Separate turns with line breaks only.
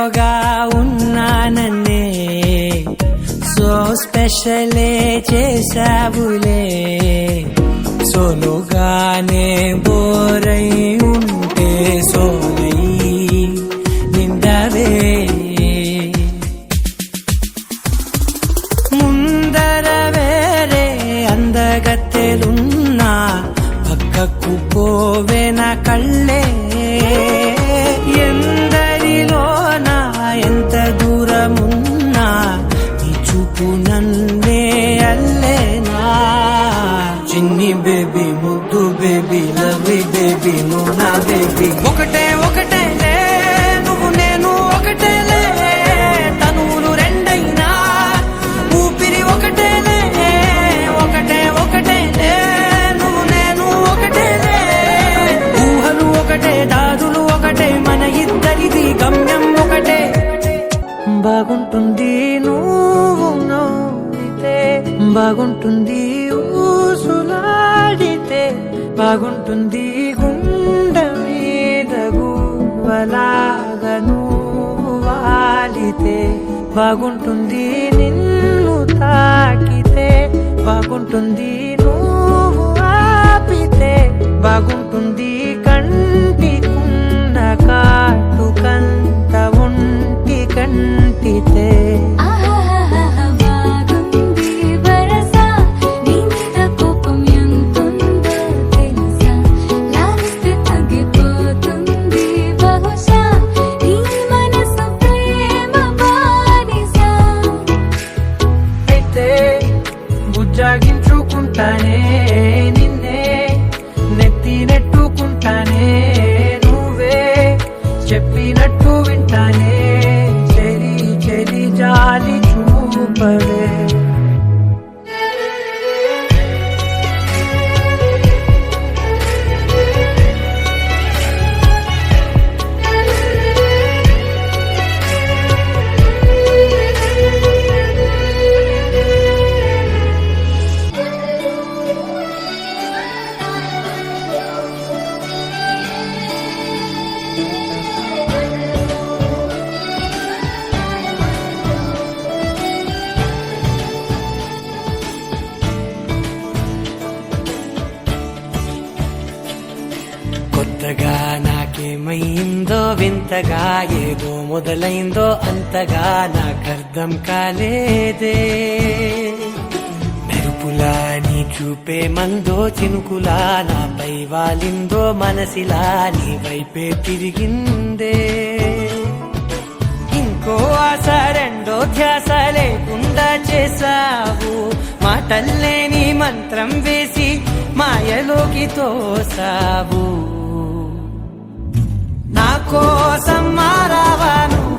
సోలోగా ఉన్నానన్నే సో స్పెషలే చేసావులే సోలోగానే బోరై ఉంటే సోలై నిండవే ముందర వేరే అందగత్తెలున్నా పక్కకు పోవే నా కళ్ళే ఎందరిలోనా ఎంత దూరమున్నా నీ చూపు నన్నే అల్లేనా చిన్ని బేబీ ముద్దు బేబీ లవ్లీ బేబీ నువ్వు నా బేబీ ఒకటే ఒకటేలే నువ్వు నేను ఒకటేలే తనువులు రెండైనా ఊపిరి ఒకటేలే ఒకటే ఒకటేలే నువ్వు నేను ఒకటేలే ఊహలు ఒకటే దాదులు ఒకటే మన ఇద్దరిది గమ్యం ఒకటే బాగుంటుంది నువ్వు నవ్వితే బాగుంటుంది ఊసులాడితే బాగుంటుంది గుండె మీద గువ్వలాగా నువ్వు వాలితే బాగుంటుంది నిన్ను తాకితే బాగుంటుంది నువ్వు ఆపితే బాగుంటుంది కంటికున్న కాటుకంత ఒంటి కంటితే బుజ్జాగించుకుంటానే నిన్నే నెత్తి నెట్టుకుంటానే నువ్వే చెప్పినట్టు వింటానే చెలి చెలి జాలి చూపవే కొత్తగా నాకేమైందో వింతగా ఏదో మొదలైందో అంతగా నాకర్థం కాలేదే మెరుపులా నీ చూపే మందో చినుకులా నాపై వాలిందో మనసిలా నీ వైపే తిరిగిందే ఇంకో ఆశ రెండో ధ్యాస లేకుండా చేసావు మాటల్లే నీ మంత్రం వేసి మాయలోకి తోసావు నా కోసం మారావా నువ్వు